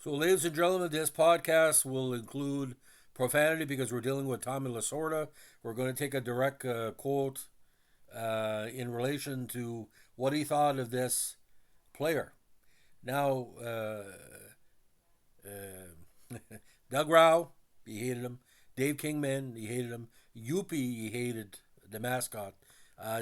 So, ladies and gentlemen, this podcast will include profanity because we're dealing with Tommy Lasorda. We're going to take a direct quote in relation to what he thought of this player. Now, Doug Rao, he hated him. Dave Kingman, he hated him. Yuppie, he hated the mascot.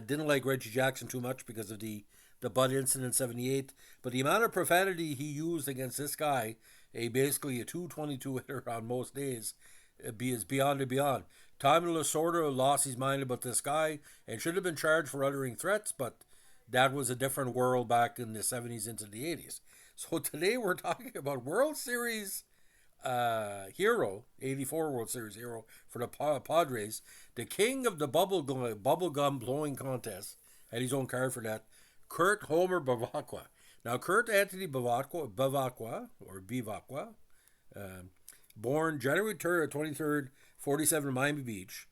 Didn't like Reggie Jackson too much because of the Bud incident in '78. But the amount of profanity he used against this guy, basically a 222 hitter on most days, is beyond and beyond. Tommy Lasorda lost his mind about this guy and should have been charged for uttering threats, but that was a different world back in the '70s into the '80s. So today we're talking about World Series hero, '84 World Series hero for the Padres, the king of the bubblegum blowing contest, had his own card for that, Kurt Homer Bevacqua. Now, Kurt Anthony Bevacqua, uh, born January 23rd, 47 in Miami Beach,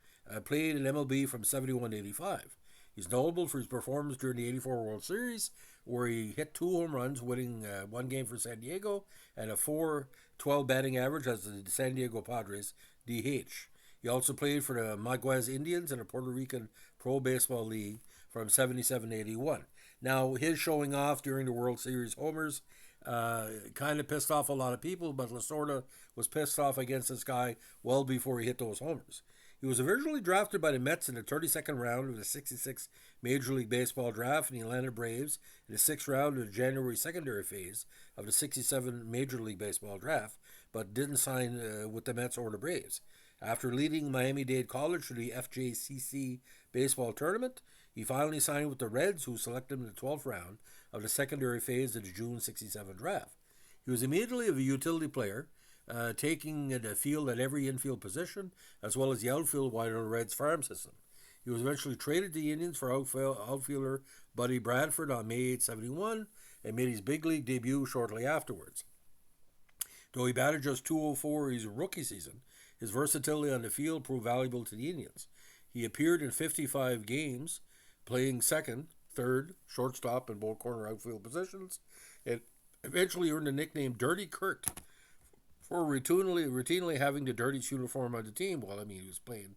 played in MLB from 71 to 85. He's notable for his performance during the '84 World Series, where he hit 2 home runs, winning one game for San Diego, and a 4.12 batting average as the San Diego Padres DH. He also played for the Maguez Indians in the Puerto Rican Pro Baseball League from '77 to '81. Now, his showing off during the World Series homers kind of pissed off a lot of people, but Lasorda was pissed off against this guy well before he hit those homers. He was originally drafted by the Mets in the 32nd round of the '66 Major League Baseball draft and the Atlanta Braves in the 6th round of the January secondary phase of the '67 Major League Baseball draft, but didn't sign with the Mets or the Braves. After leading Miami-Dade College to the FJCC baseball tournament, he finally signed with the Reds, who selected him in the 12th round of the secondary phase of the June '67 draft. He was immediately a utility player, taking the field at every infield position, as well as the outfield wide on the Reds farm system. He was eventually traded to the Indians for outfielder Buddy Bradford on May 8, '71, and made his big league debut shortly afterwards. Though he batted just 204 his rookie season, his versatility on the field proved valuable to the Indians. He appeared in 55 games, playing second, third, shortstop, and both corner outfield positions, and eventually earned the nickname Dirty Kurt for routinely having the dirtiest uniform on the team. Well, I mean, he was playing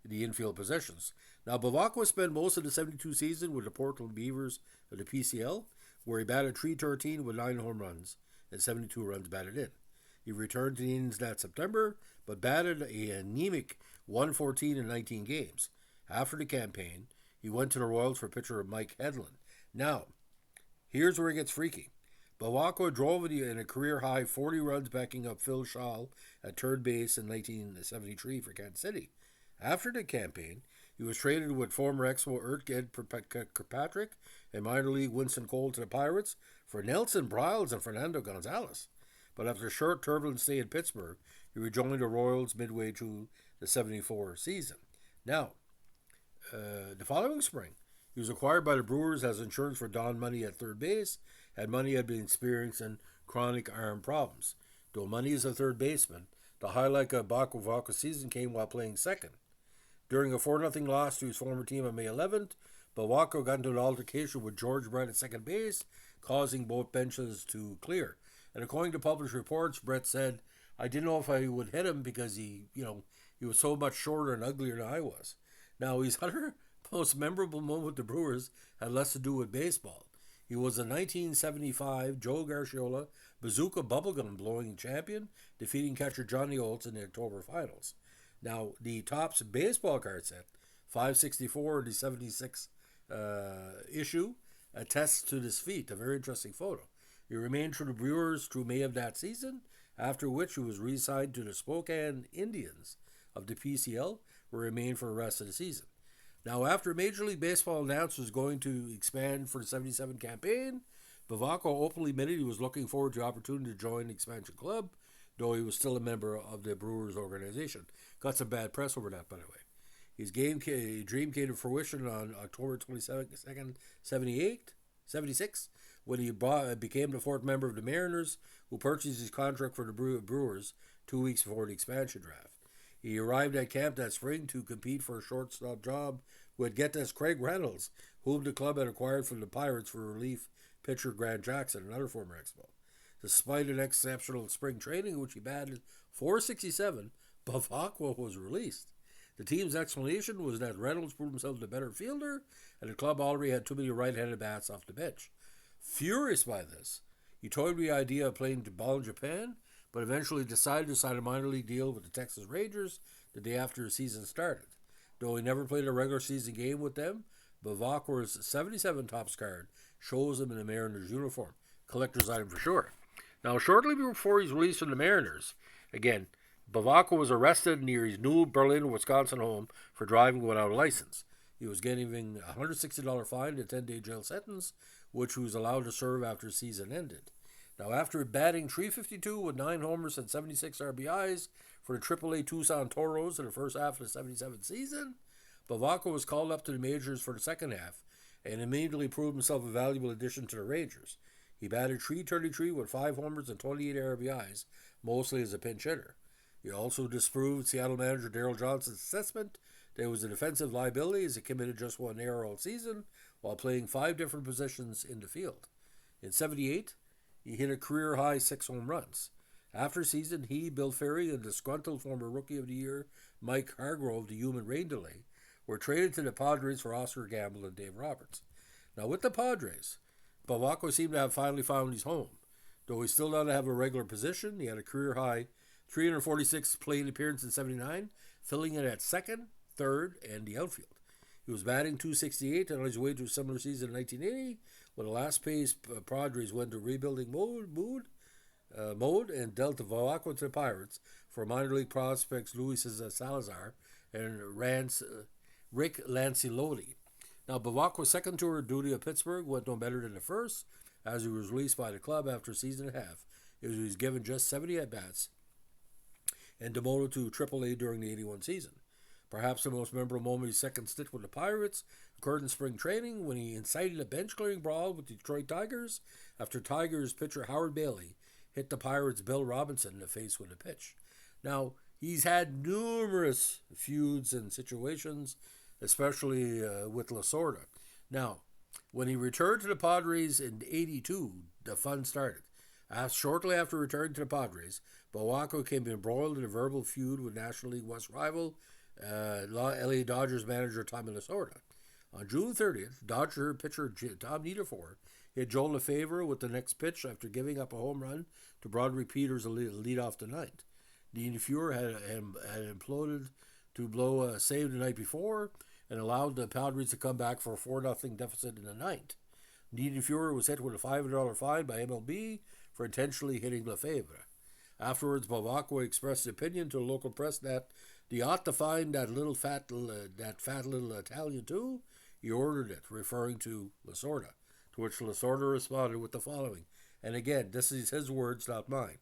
the infield positions. Now, Bevacqua spent most of the '72 season with the Portland Beavers of the PCL, where he batted .313 with 9 home runs and 72 runs batted in. He returned to the Indians that September, but batted a anemic 114 in 19 games. After the campaign, he went to the Royals for pitcher Mike Hedlund. Now, here's where it gets freaky. Bevacqua drove in a career-high 40 runs backing up Phil Shaw at third base in 1973 for Kansas City. After the campaign, he was traded with former Expo Ertged Kirkpatrick and minor league Winston Cole to the Pirates for Nelson Briles and Fernando Gonzalez. But after a short, turbulent stay in Pittsburgh, he rejoined the Royals midway through the '74 season. Now, the following spring, he was acquired by the Brewers as insurance for Don Money at third base, and Money had been experiencing chronic arm problems. Though Money is a third baseman, the highlight of Bevacqua's season came while playing second. During a 4-0 loss to his former team on May 11th, Bevacqua got into an altercation with George Brett at second base, causing both benches to clear. And according to published reports, Brett said, "I didn't know if I would hit him because he was so much shorter and uglier than I was." Now, his other most memorable moment with the Brewers had less to do with baseball. He was a 1975 Joe Garciola Bazooka Bubblegum blowing champion, defeating catcher Johnny Olds in the October finals. Now, the Topps baseball card set, 564 the '76 issue, attests to this feat, a very interesting photo. He remained for the Brewers through May of that season, after which he was re-signed to the Spokane Indians of the PCL, where he remained for the rest of the season. Now, after Major League Baseball announced was going to expand for the '77 campaign, Bevacqua openly admitted he was looking forward to the opportunity to join the expansion club, though he was still a member of the Brewers organization. Got some bad press over that, by the way. His dream came to fruition on October 22nd, '76, when he became the fourth member of the Mariners, who purchased his contract for the Brewers 2 weeks before the expansion draft. He arrived at camp that spring to compete for a shortstop job with, get this, Craig Reynolds, whom the club had acquired from the Pirates for relief pitcher Grant Jackson, another former Expo. Despite an exceptional spring training, in which he batted .467, Bevacqua was released. The team's explanation was that Reynolds proved himself the better fielder, and the club already had too many right-handed bats off the bench. Furious by this, he toyed with the idea of playing ball in Japan, but eventually decided to sign a minor league deal with the Texas Rangers the day after the season started. Though he never played a regular season game with them, Bevacqua's 77 Topps card shows him in a Mariners uniform. Collector's item for sure. Now, shortly before he's released from the Mariners, again, Bevacqua was arrested near his New Berlin, Wisconsin home for driving without a license. He was getting a $160 fine and a 10-day jail sentence, which he was allowed to serve after the season ended. Now, after batting .352 with 9 homers and 76 RBIs for the AAA Tucson Toros in the first half of the '77 season, Bevacqua was called up to the majors for the second half and immediately proved himself a valuable addition to the Rangers. He batted .333 with 5 homers and 28 RBIs, mostly as a pinch hitter. He also disproved Seattle manager Darryl Johnson's assessment that he was a defensive liability as he committed just 1 error all season while playing 5 different positions in the field. In '78, he hit a career-high 6 home runs. After season, he, Bill Ferry, and disgruntled former Rookie of the Year Mike Hargrove, the human rain delay, were traded to the Padres for Oscar Gamble and Dave Roberts. Now, with the Padres, Bevacqua seemed to have finally found his home. Though he still did not have a regular position, he had a career-high 346 plate appearances in '79, filling in at second, third, and the outfield. He was batting .268 on his way to a similar season in 1980, when the last-paced Padres went to rebuilding mode and dealt Bevacqua to the Pirates for minor league prospects Luis Salazar and Rick Lancilotti. Now, Bevacqua's second tour of duty at Pittsburgh went no better than the first, as he was released by the club after a season and a half. He was given just 70 at-bats and demoted to AAA during the '81 season. Perhaps the most memorable moment of his second stint with the Pirates occurred in spring training when he incited a bench-clearing brawl with the Detroit Tigers after Tigers pitcher Howard Bailey hit the Pirates' Bill Robinson in the face with a pitch. Now, he's had numerous feuds and situations, especially with Lasorda. Now, when he returned to the Padres in '82, the fun started. Shortly after returning to the Padres, Bevacqua came embroiled in a verbal feud with National League West rival LA Dodgers manager Tommy Lasorda. On June 30th, Dodger pitcher Tom Niederfor hit Joe Lefebvre with the next pitch after giving up a home run to Broderick Peters to lead off the ninth. Niederfor had imploded to blow a save the night before and allowed the Padres to come back for a 4-0 deficit in the ninth. Niederfor was hit with a $500 fine by MLB for intentionally hitting Lefebvre. Afterwards, Bevacqua expressed his opinion to the local press that he ought to find that fat little Italian too. He ordered it, referring to Lasorda, to which Lasorda responded with the following. And again, this is his words, not mine.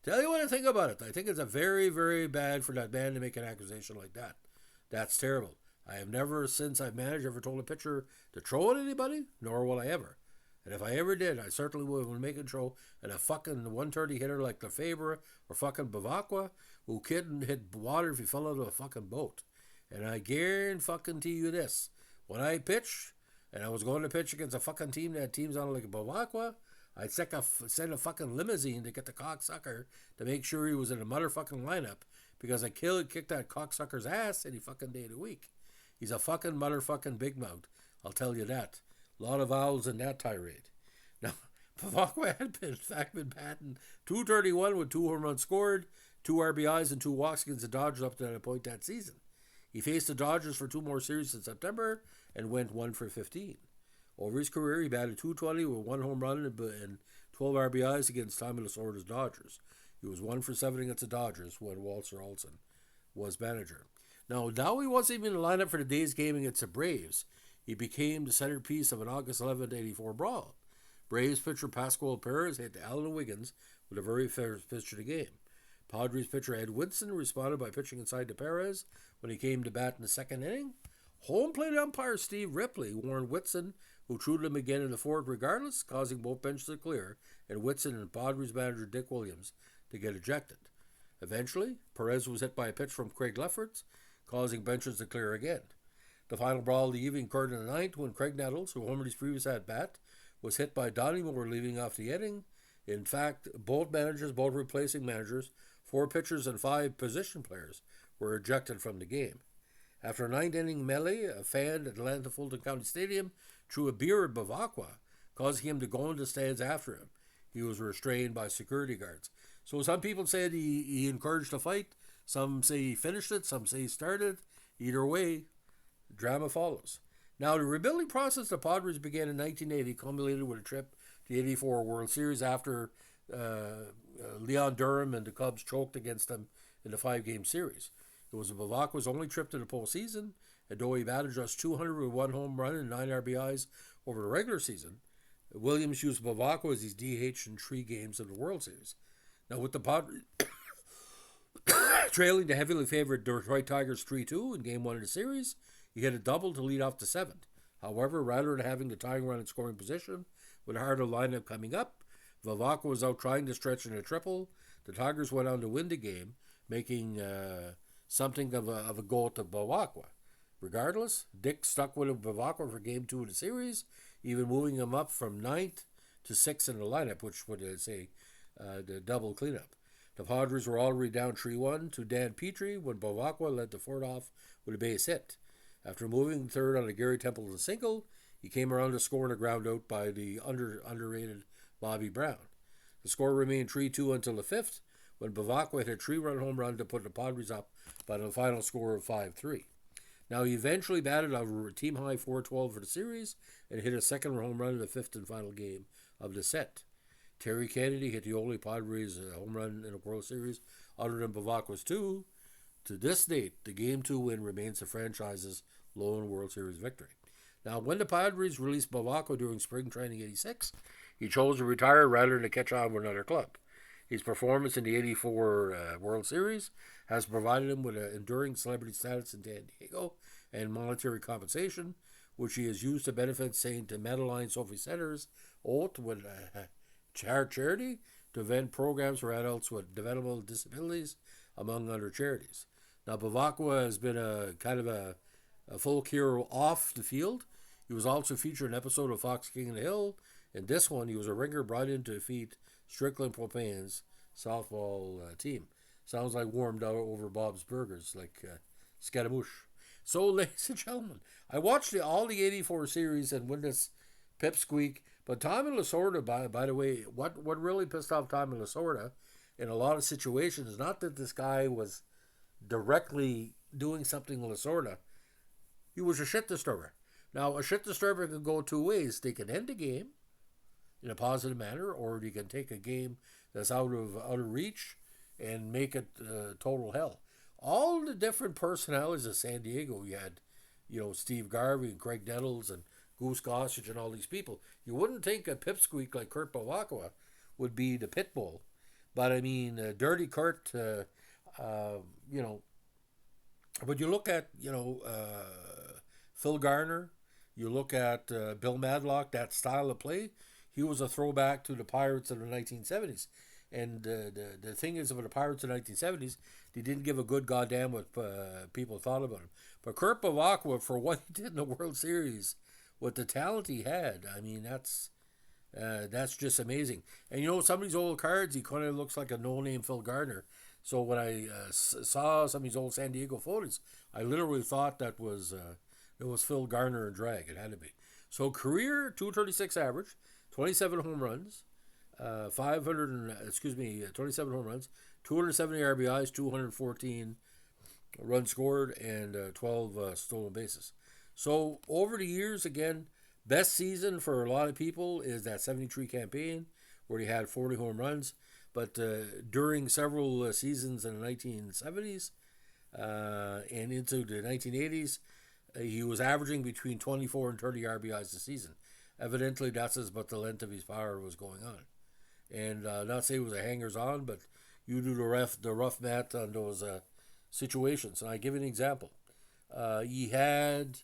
Tell you what I think about it. I think it's a very, very bad for that man to make an accusation like that. That's terrible. I have never, since I've managed, ever told a pitcher to throw at anybody, nor will I ever. And if I ever did, I certainly would make a throw at a fucking 130 hitter like Lefebvre or fucking Bevacqua, who couldn't hit water if he fell out of a fucking boat. And I guarantee you this. When I pitch, and I was going to pitch against a fucking team that had teams on like Bevacqua, I'd send a fucking limousine to get the cocksucker to make sure he was in a motherfucking lineup, because I kicked that cocksucker's ass any fucking day of the week. He's a fucking motherfucking big mouth, I'll tell you that. A lot of vowels in that tirade. Now, Bevacqua had in fact been batting .231 with 2 home runs scored, 2 RBIs, and 2 walks against the Dodgers up to that point that season. He faced the Dodgers for 2 more series in September and went 1 for 15. Over his career, he batted .220 with 1 home run and 12 RBIs against Tommy Lasorda's Dodgers. He was 1 for 7 against the Dodgers when Walter Olson was manager. Now he wasn't even in the lineup for the day's game against the Braves. He became the centerpiece of an August 11, '84 brawl. Braves pitcher Pascual Perez hit Alan Wiggins with the very first pitch of the game. Padres pitcher Ed Woodson responded by pitching inside to Perez when he came to bat in the second inning. Home plate umpire Steve Ripley warned Woodson, who threw him again in the fourth regardless, causing both benches to clear, and Woodson and Padres manager Dick Williams to get ejected. Eventually, Perez was hit by a pitch from Craig Lefferts, causing benches to clear again. The final brawl of the evening occurred in the ninth when Craig Nettles, who homered his previous at-bat, was hit by Donnie Moore leading off the inning. In fact, both managers, both replacing managers, 4 pitchers and 5 position players were ejected from the game. After a 9 inning melee, a fan at Atlanta Fulton County Stadium threw a beer at Bevacqua, causing him to go into the stands after him. He was restrained by security guards. So some people said he encouraged a fight. Some say he finished it. Some say he started. Either way, drama follows. Now, the rebuilding process the Padres began in 1980 culminated with a trip to the '84 World Series after Leon Durham and the Cubs choked against them in the 5-game series. It was Bevacqua's only trip to the postseason, and though he batted just 200 with 1 home run and 9 RBIs over the regular season, Williams used Bevacqua as his DH in 3 games of the World Series. Now, with the Padres trailing the heavily favored Detroit Tigers 3-2 in Game 1 of the series, he hit a double to lead off the 7th. However, rather than having the tying run in scoring position, with a harder lineup coming up, Bevacqua was out trying to stretch in a triple. The Tigers went on to win the game, making something of a goal to Bevacqua. Regardless, Dick stuck with Bevacqua for Game 2 of the series, even moving him up from 9th to 6th in the lineup, which would say the double cleanup. The Padres were already down 3-1 to Dan Petrie when Bevacqua led the fourth off with a base hit. After moving third on a Gary Templeton single, he came around to score on a ground out by the underrated Bobby Brown. The score remained 3-2 until the 5th, when Bevacqua hit a 3-run home run to put the Padres up by the final score of 5-3. Now, he eventually batted a team-high 412 for the series and hit a second home run in the 5th and final game of the set. Terry Kennedy hit the only Padres home run in a World Series other than Bevacqua's 2. To this date, the Game 2 win remains the franchise's lone World Series victory. Now, when the Padres released Bevacqua during spring training '86, he chose to retire rather than to catch on with another club. His performance in the '84 World Series has provided him with an enduring celebrity status in San Diego and monetary compensation, which he has used to benefit St. Madeline Sophie Center's oath with charity to event programs for adults with developmental disabilities, among other charities. Now, Bevacqua has been a kind of a folk hero off the field. He was also featured in an episode of Fox King of the Hill. In this one, he was a ringer brought in to defeat Strickland Propane's softball team. Sounds like warmed out over Bob's Burgers, like Scaramouche. So, ladies and gentlemen, I watched all the '84 series and win this pipsqueak. But Tommy Lasorda, by the way, what really pissed off Tommy Lasorda in a lot of situations is not that this guy was directly doing something to Lasorda. He was a shit disturber. Now, a shit disturber can go 2 ways. They can end the game in a positive manner, or you can take a game that's out of reach and make it total hell. All the different personalities of San Diego, you had, Steve Garvey and Craig Nettles and Goose Gossage and all these people. You wouldn't think a pipsqueak like Kurt Bevacqua would be the pit bull. But, I mean, Dirty Kurt, but you look at, Phil Garner, you look at Bill Madlock, that style of play, he was a throwback to the Pirates of the 1970s. And the thing is, about the Pirates of the 1970s, they didn't give a good goddamn what people thought about him. But Kurt Bevacqua, for what he did in the World Series, with the talent he had, I mean, that's just amazing. And some of these old cards, he kind of looks like a no-name Phil Gardner. So when I saw some of these old San Diego photos, I literally thought that was it was Phil Garner in drag. It had to be. So career 236 average, 27 home runs, 27 home runs, 270 RBIs, 214 runs scored, and 12 stolen bases. So over the years, again, best season for a lot of people is that 73 campaign where he had 40 home runs. But during several seasons in the 1970s and into the 1980s, he was averaging between 24 and 30 RBIs a season. Evidently, that's about the length of his power was going on. And not say it was a hangers-on, but you do the rough math on those situations. And I give you an example. He had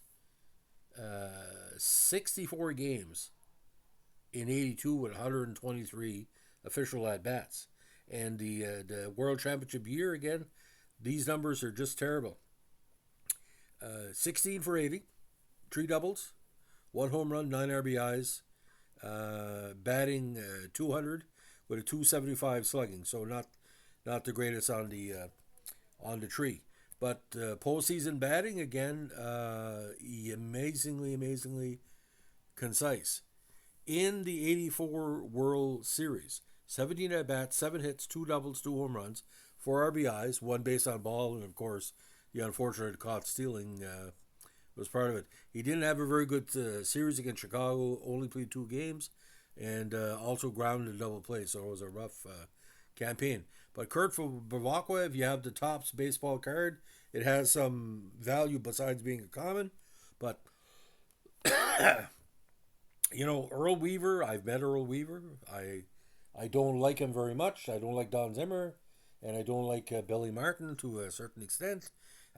64 games in '82 with 123 official at-bats. And the World Championship year, again, these numbers are just terrible. 16 for 80, 3 doubles, 1 home run, 9 RBIs, batting .200 with a 275 slugging, so not the greatest on the tree. But postseason batting again, amazingly concise. In the '84 World Series, 17 at bats, 7 hits, 2 doubles, 2 home runs, 4 RBIs, 1 base on ball, and of course the unfortunate caught stealing was part of it. He didn't have a very good series against Chicago. Only played 2 games, and also grounded a double play. So it was a rough campaign. But Kurt Bevacqua, if you have the Topps baseball card, it has some value besides being a common. But Earl Weaver. I've met Earl Weaver. I don't like him very much. I don't like Don Zimmer, and I don't like Billy Martin to a certain extent.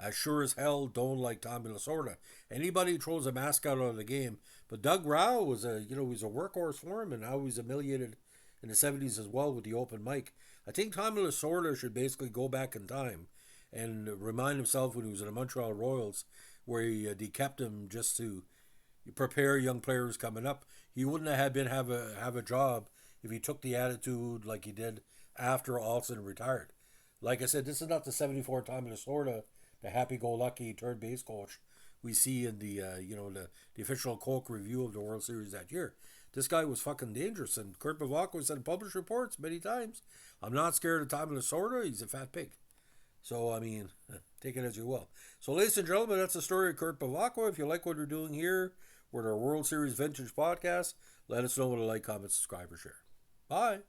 I sure as hell don't like Tommy Lasorda. Anybody who throws a mascot out of the game. But Doug Rao was he's a workhorse for him, and now he's humiliated in the '70s as well with the open mic. I think Tommy Lasorda should basically go back in time and remind himself when he was in the Montreal Royals, where he kept him just to prepare young players coming up. He wouldn't have have a job if he took the attitude like he did after Alston retired. Like I said, this is not the '74 Tommy Lasorda, the happy-go-lucky third base coach we see in the official Coke review of the World Series that year. This guy was fucking dangerous, and Kurt Bevacqua said in published reports many times, "I'm not scared of Tommy Lasorda. He's a fat pig." So, I mean, take it as you will. So, ladies and gentlemen, that's the story of Kurt Bevacqua. If you like what we're doing here with our World Series Vintage podcast, let us know with a like, comment, subscribe, or share. Bye.